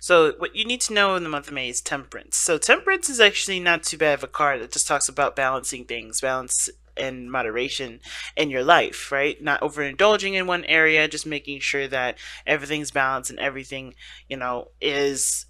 So what you need to know in the month of May is temperance. So temperance is actually not too bad of a card. It just talks about balancing things, balance and moderation in your life, right? Not overindulging in one area, just making sure that everything's balanced and everything, is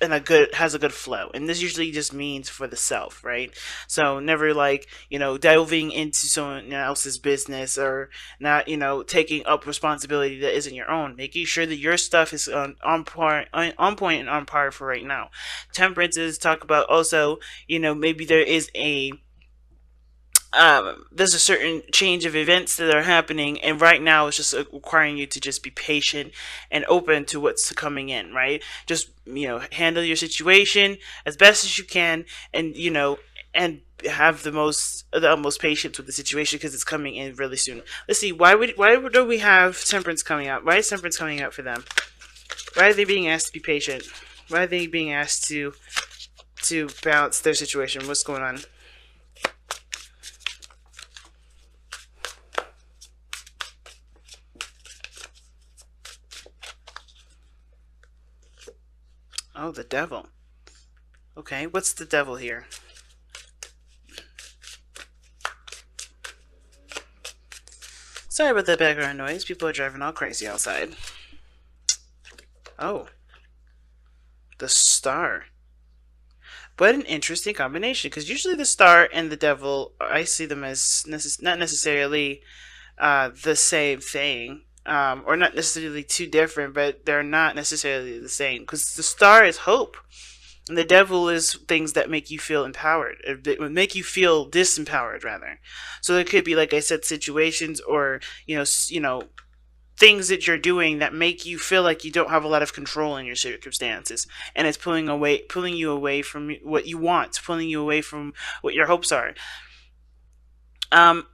in a good has a good flow. And this usually just means for the self, right? So never like delving into someone else's business, or not taking up responsibility that isn't your own, making sure that your stuff is on point and on par for right now. Temperance is talk about also, maybe there's a certain change of events that are happening, and right now it's just requiring you to just be patient and open to what's coming in, right? Just handle your situation as best as you can, and and have the utmost patience with the situation because it's coming in really soon. Let's see, why do we have temperance coming out? Why is temperance coming out for them? Why are they being asked to be patient? Why are they being asked to balance their situation? What's going on? Oh, the devil. Okay, what's the devil here? Sorry about that background noise. People are driving all crazy outside. Oh, the star. What an interesting combination, because usually the star and the devil, I see them as not necessarily the same thing, or not necessarily too different, but they're not necessarily the same, because the star is hope. And the devil is things that make you feel empowered. It would make you feel disempowered, rather. So there could be, like I said, situations or things that you're doing that make you feel like you don't have a lot of control in your circumstances, and it's pulling you away from what you want, pulling you away from what your hopes are. Um,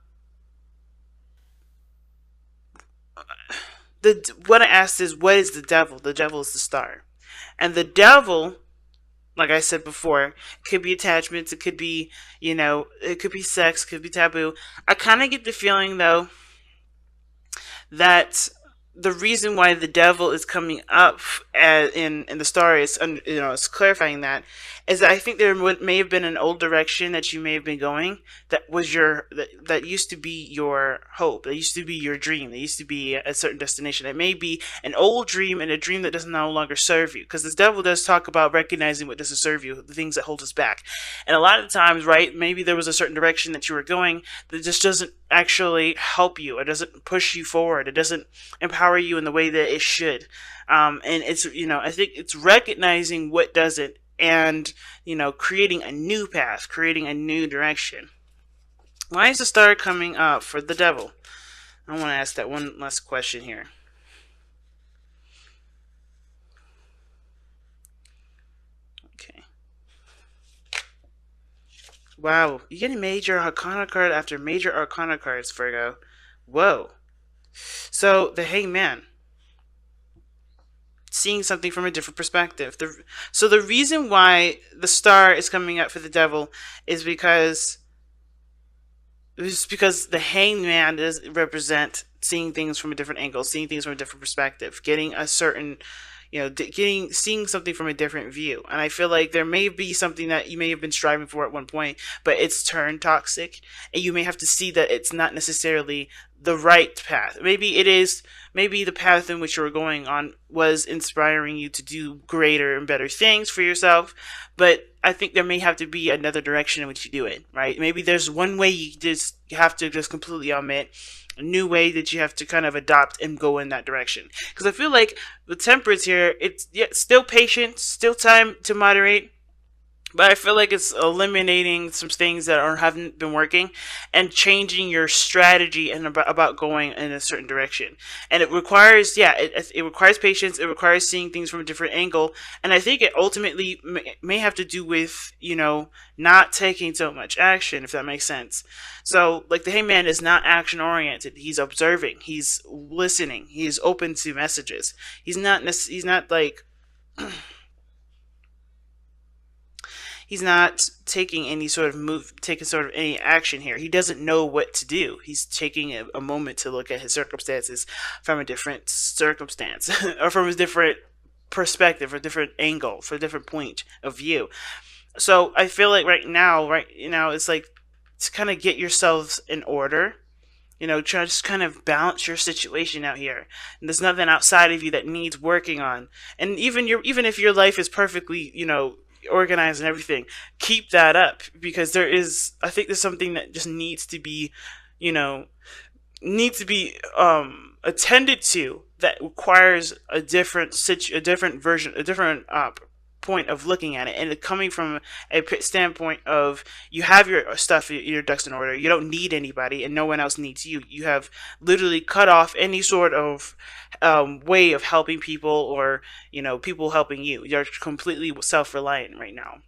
the what I asked is, what is the devil? The devil is the star, and the devil, like I said before, could be attachments. It could be, it could be sex. It could be taboo. I kind of get the feeling though that the reason why the devil is coming up in the story is, it's clarifying that, is that I think there may have been an old direction that you may have been going, that was that used to be your hope, that used to be your dream, that used to be a certain destination. It may be an old dream, and a dream that does no longer serve you, because this devil does talk about recognizing what doesn't serve you, the things that hold us back. And a lot of times, right, maybe there was a certain direction that you were going that just doesn't actually help you. It doesn't push you forward. It doesn't empower you in the way that it should. And it's, I think it's recognizing what doesn't, and, creating a new path, creating a new direction. Why is the star coming up for the devil? I want to ask that one last question here. Okay. Wow, you get a major arcana card after major arcana cards, Virgo. Whoa. So, the hangman, seeing something from a different perspective. So the reason why the star is coming up for the devil is because the hangman does represent seeing things from a different angle, seeing things from a different perspective, getting a certain, seeing something from a different view. And I feel like there may be something that you may have been striving for at one point, but it's turned toxic, and you may have to see that it's not necessarily the right path. Maybe it is. Maybe the path in which you were going on was inspiring you to do greater and better things for yourself, but I think there may have to be another direction in which you do it, right? Maybe there's one way you have to just completely omit, a new way that you have to kind of adopt and go in that direction. Because I feel like the temperance here, it's still patient, still time to moderate, but I feel like it's eliminating some things that haven't been working, and changing your strategy and about going in a certain direction. And it requires, it requires patience. It requires seeing things from a different angle. And I think it ultimately may have to do with, not taking so much action, if that makes sense. So, like, the hangman is not action oriented. He's observing. He's listening. He's open to messages. He's not like he's not taking any sort of taking sort of any action here. He doesn't know what to do. He's taking a moment to look at his circumstances from a different circumstance or from a different perspective, or different angle, for a different point of view. So I feel like right now, it's like to kind of get yourselves in order. Try to just kind of balance your situation out here. And there's nothing outside of you that needs working on. And even if your life is perfectly, organized and everything, keep that up, because I think there's something that just you know, needs to be attended to, that requires a different version, a different point of looking at it, and coming from a standpoint of, you have your stuff, your ducks in order. You don't need anybody, and no one else needs you. You have literally cut off any sort of way of helping people, or people helping you. You're completely self-reliant right now.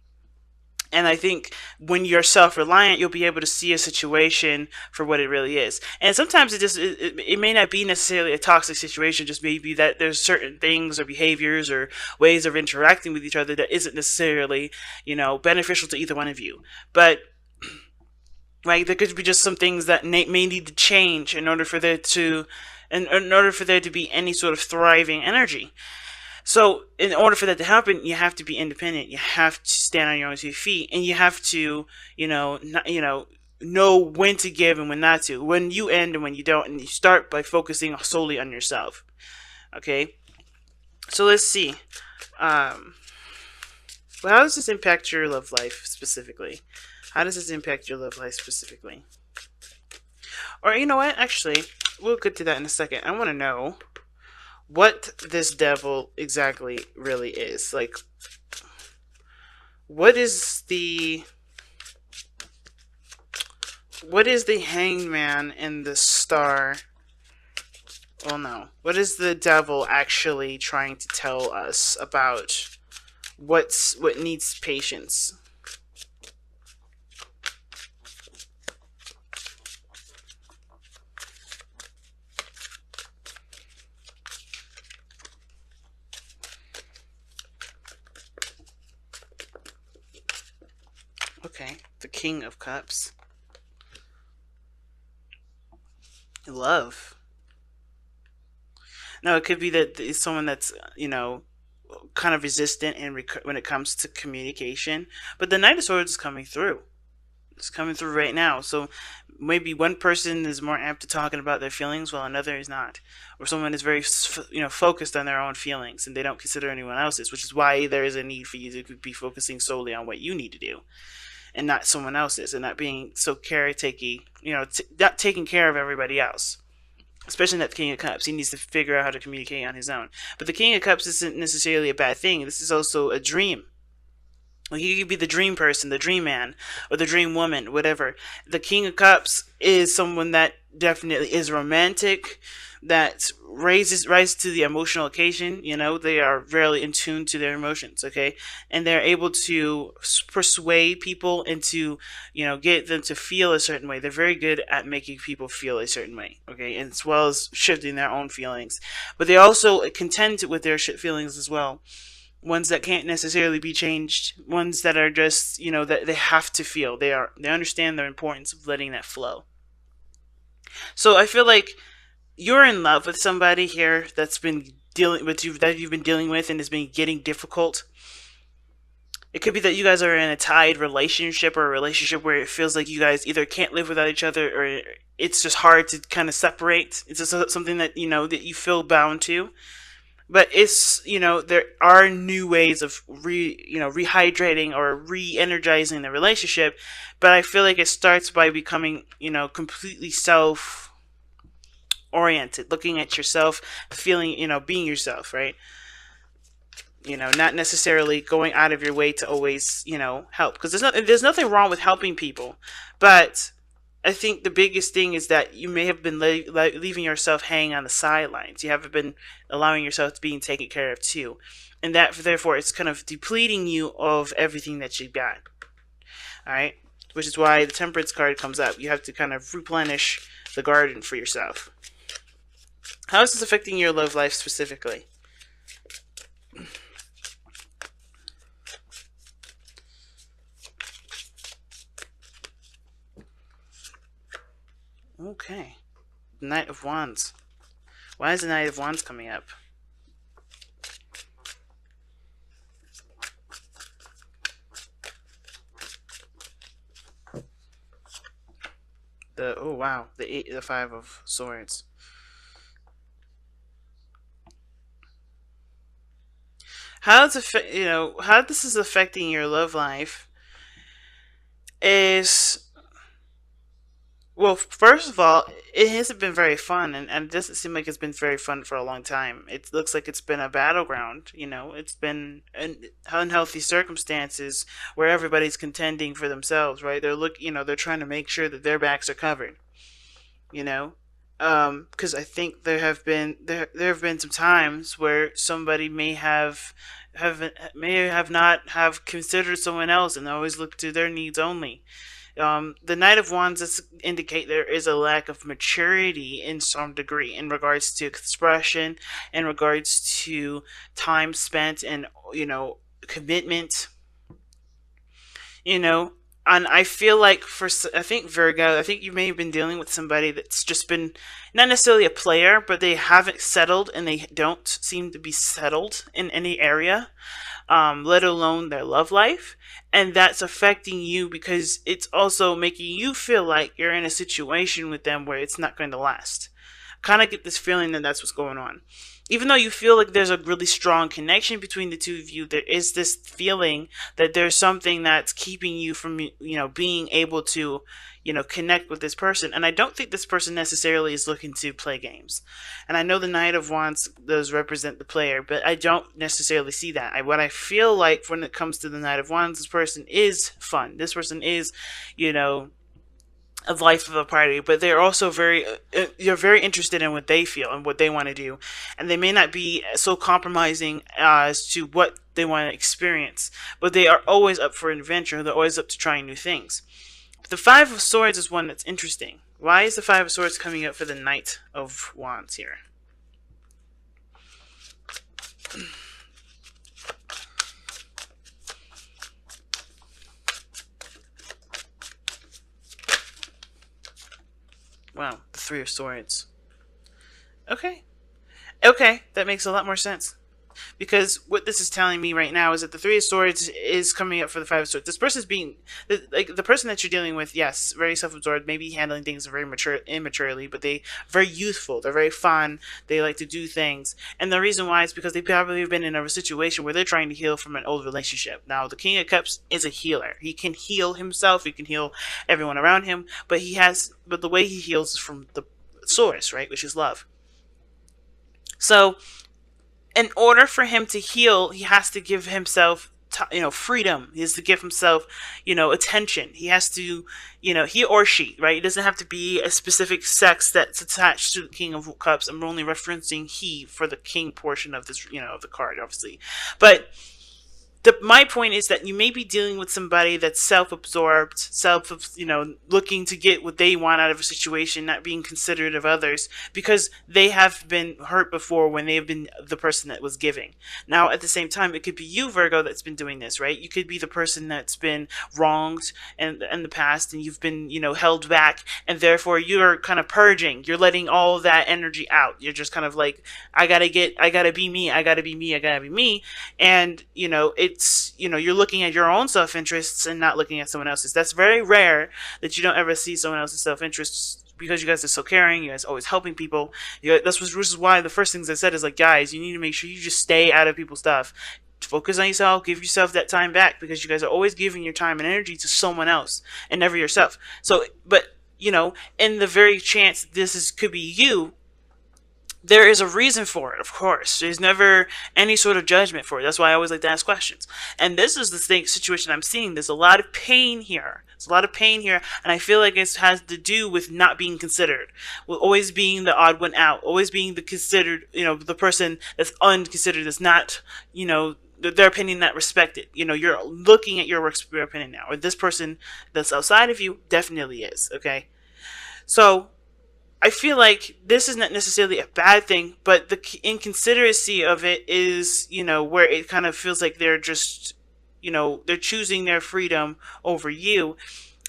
And I think when you're self-reliant, you'll be able to see a situation for what it really is. And sometimes it may not be necessarily a toxic situation, just maybe that there's certain things or behaviors or ways of interacting with each other that isn't necessarily, beneficial to either one of you. But right, there could be just some things that may need to change in order for there to be any sort of thriving energy. So, in order for that to happen, you have to be independent. You have to stand on your own 2 feet, and you have to, know when to give and when not to, when you end and when you don't, and you start by focusing solely on yourself. Okay, so let's see. Well, how does this impact your love life specifically? How does this impact your love life specifically? Or you know what? Actually, we'll get to that in a second. I want to know what this devil exactly really is. Like, what is the hangman and the star? Well, no. What is the devil actually trying to tell us about what needs patience? Okay, the King of Cups. Love. No, it could be that it's someone that's, kind of resistant when it comes to communication. But the Knight of Swords is coming through. It's coming through right now. So maybe one person is more apt to talking about their feelings while another is not. Or someone is very, focused on their own feelings and they don't consider anyone else's, which is why there is a need for you to be focusing solely on what you need to do and not someone else's, and not being so caretaking, not taking care of everybody else. Especially not the King of Cups. He needs to figure out how to communicate on his own. But the King of Cups isn't necessarily a bad thing. This is also a dream. Like, he could be the dream person, the dream man, or the dream woman, whatever. The King of Cups is someone that definitely is romantic, that rises to the emotional occasion. They are really in tune to their emotions, okay? And they're able to persuade people into, get them to feel a certain way. They're very good at making people feel a certain way, okay? And as well as shifting their own feelings. But they also contend with their feelings as well. Ones that can't necessarily be changed, ones that are just, that they have to feel. They understand the importance of letting that flow. So I feel like you're in love with somebody here that's been dealing with you, that you've been dealing with, and has been getting difficult. It could be that you guys are in a tied relationship, or a relationship where it feels like you guys either can't live without each other, or it's just hard to kind of separate. It's just something that that you feel bound to. But it's, there are new ways of rehydrating or re-energizing the relationship. But I feel like it starts by becoming, completely self-oriented, looking at yourself, feeling, being yourself, right? Not necessarily going out of your way to always, help. Because there's nothing wrong with helping people. But I think the biggest thing is that you may have been leaving yourself hanging on the sidelines. You haven't been allowing yourself to being taken care of too. And that, therefore, it's kind of depleting you of everything that you've got. Alright? Which is why the Temperance card comes up. You have to kind of replenish the garden for yourself. How is this affecting your love life specifically? Okay. Knight of Wands. Why is the Knight of Wands coming up? The oh wow, the five of swords. How it's how this is affecting your love life is, well, first of all, it hasn't been very fun, and it doesn't seem like it's been very fun for a long time. It looks like it's been a battleground. It's been unhealthy circumstances where everybody's contending for themselves, right? They're trying to make sure that their backs are covered. You know, because I think there have been some times where somebody may have not have considered someone else and always looked to their needs only. The Knight of Wands indicate there is a lack of maturity in some degree in regards to expression, in regards to time spent, and commitment. You know, and I feel like I think Virgo, I think you may have been dealing with somebody that's just been not necessarily a player, but they haven't settled and they don't seem to be settled in any area, let alone their love life. And that's affecting you because it's also making you feel like you're in a situation with them where it's not going to last. Kind of get this feeling that that's what's going on. Even though you feel like there's a really strong connection between the two of you, there is this feeling that there's something that's keeping you from, being able to, connect with this person. And I don't think this person necessarily is looking to play games. And I know the Knight of Wands does represent the player, but I don't necessarily see that. What I feel like when it comes to the Knight of Wands, this person is fun. This person is, you know, of life of a party, but they're also you're very interested in what they feel and what they want to do, and they may not be so compromising as to what they want to experience, but they are always up for adventure. They're always up to trying new things. But the Five of Swords is one that's interesting. Why is the Five of Swords coming up for the Knight of Wands here? Wow, the Three of Swords. Okay. Okay, that makes a lot more sense. Because what this is telling me right now is that the Three of Swords is coming up for the Five of Swords. This person's being like the person that you're dealing with. Yes, very self-absorbed, maybe handling things very immaturely, but they very youthful. They're very fun. They like to do things, and the reason why is because they probably have been in a situation where they're trying to heal from an old relationship. Now, the King of Cups is a healer. He can heal himself. He can heal everyone around him, but the way he heals is from the source, right, which is love. So in order for him to heal, he has to give himself, freedom. He has to give himself, attention. He has to, he or she, right? It doesn't have to be a specific sex that's attached to the King of Cups. I'm only referencing he for the king portion of this, of the card, obviously. But my point is that you may be dealing with somebody that's self-absorbed, looking to get what they want out of a situation, not being considerate of others, because they have been hurt before when they have been the person that was giving. Now, at the same time, it could be you, Virgo, that's been doing this, right? You could be the person that's been wronged in the past, and you've been, held back, and therefore you're kind of purging. You're letting all of that energy out. You're just kind of like, I gotta be me, I gotta be me, I gotta be me, and you're looking at your own self-interests and not looking at someone else's. That's very rare that you don't ever see someone else's self-interests, because you guys are so caring. You guys are always helping people. This is why the first things I said is like, guys, you need to make sure you just stay out of people's stuff. Focus on yourself. Give yourself that time back, because you guys are always giving your time and energy to someone else and never yourself. So, but in the very chance could be you, there is a reason for it, of course. There's never any sort of judgment for it. That's why I always like to ask questions. And this is the situation I'm seeing. There's a lot of pain here. There's a lot of pain here, and I feel like it has to do with not being considered, with always being the odd one out, always being the considered, the person that's unconsidered, that's not, their opinion not respected. You're looking at your opinion now, or this person that's outside of you definitely is, okay? So I feel like this is not necessarily a bad thing, but the inconsideracy of it is, where it kind of feels like they're just, they're choosing their freedom over you.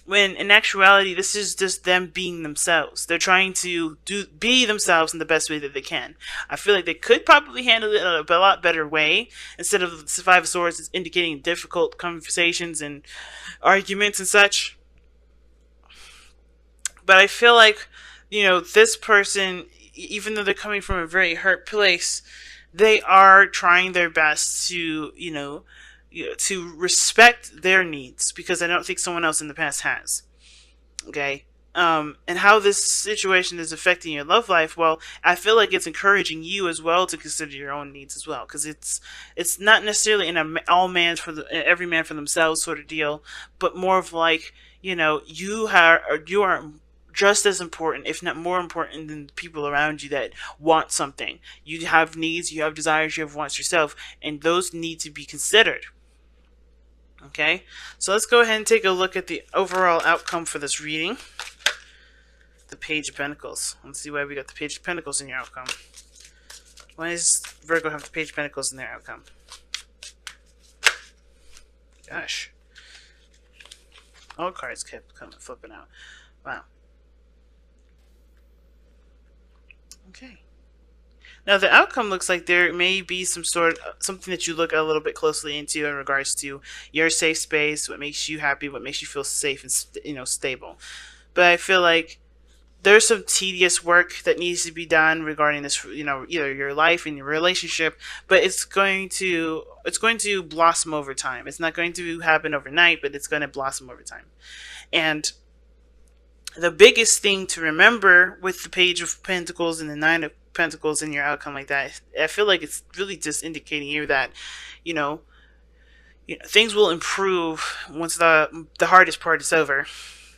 When in actuality, this is just them being themselves. They're trying to be themselves in the best way that they can. I feel like they could probably handle it in a lot better way, instead of the Five of Swords is indicating difficult conversations and arguments and such. But I feel like, this person, even though they're coming from a very hurt place, they are trying their best to, to respect their needs, because I don't think someone else in the past has. Okay. And how this situation is affecting your love life, well, I feel like it's encouraging you as well to consider your own needs as well, because it's not necessarily in a all man for the every man for themselves sort of deal, but more of like, you are just as important, if not more important, than the people around you that want something. You have needs, you have desires, you have wants yourself, and those need to be considered. Okay, so let's go ahead and take a look at the overall outcome for this reading. The Page of Pentacles. Let's see why we got the Page of Pentacles in your outcome. Why does Virgo have the Page of Pentacles in their outcome? Gosh. All cards kept coming flipping out. Wow. Okay. Now the outcome looks like there may be something that you look a little bit closely into in regards to your safe space, what makes you happy, what makes you feel safe and stable. But I feel like there's some tedious work that needs to be done regarding this, either your life and your relationship, but it's going to blossom over time. It's not going to happen overnight, but it's going to blossom over time. And the biggest thing to remember with the Page of Pentacles and the Nine of Pentacles in your outcome like that, I feel like it's really just indicating here that, things will improve once the hardest part is over.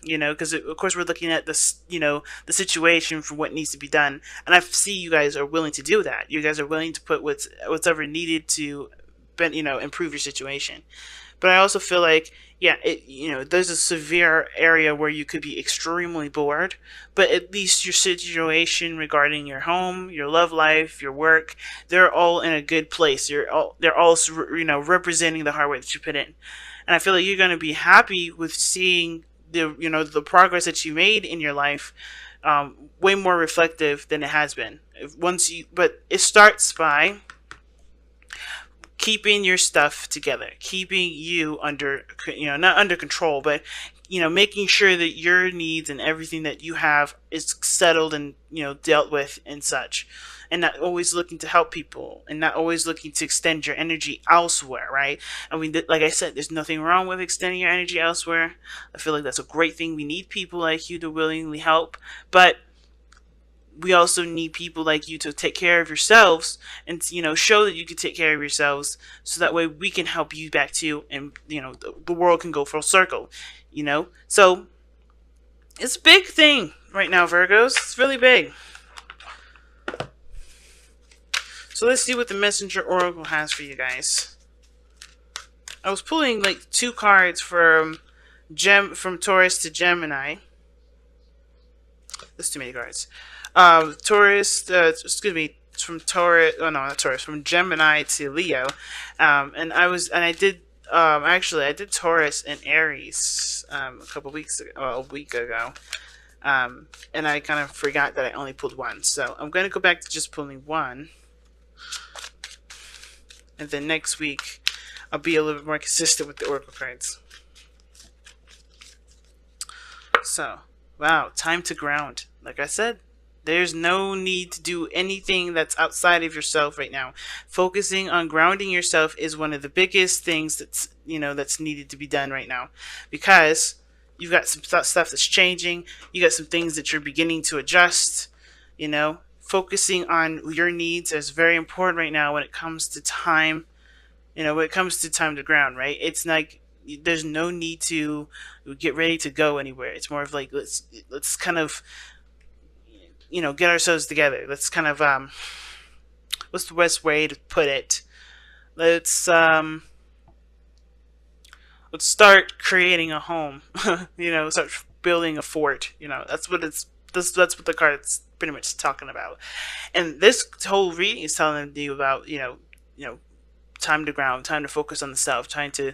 Because of course we're looking at this, the situation for what needs to be done, and I see you guys are willing to do that. You guys are willing to put what's ever needed to, improve your situation. But I also feel like, there's a severe area where you could be extremely bored, but at least your situation regarding your home, your love life, your work, they're all in a good place. They're all representing the hard work that you put in. And I feel like you're going to be happy with seeing the progress that you made in your life, way more reflective than it has been. But it starts by keeping your stuff together, keeping you under, not under control, but, making sure that your needs and everything that you have is settled and, dealt with and such. And not always looking to help people, and not always looking to extend your energy elsewhere, right? I mean, like I said, there's nothing wrong with extending your energy elsewhere. I feel like that's a great thing. We need people like you to willingly help, but we also need people like you to take care of yourselves and, show that you can take care of yourselves, so that way we can help you back too, and, the world can go full circle, So it's a big thing right now, Virgos. It's really big. So let's see what the Messenger Oracle has for you guys. I was pulling like 2 cards from Taurus to Gemini. That's too many cards. From Taurus. Oh no, not Taurus. From Gemini to Leo. I did Taurus and Aries a week ago. And I kind of forgot that I only pulled 1. So I'm going to go back to just pulling 1. And then next week, I'll be a little bit more consistent with the Oracle cards. So, wow, time to ground. Like I said, there's no need to do anything that's outside of yourself right now. Focusing on grounding yourself is one of the biggest things that's needed to be done right now. Because you've got some stuff that's changing. You got some things that you're beginning to adjust, Focusing on your needs is very important right now when it comes to time. When it comes to time to ground, right? It's like there's no need to get ready to go anywhere. It's more of like let's kind of get ourselves together. Let's kind of what's the best way to put it? Let's start creating a home. Start building a fort. That's what the card's pretty much talking about. And this whole reading is telling you about, time to ground, time to focus on the self, trying to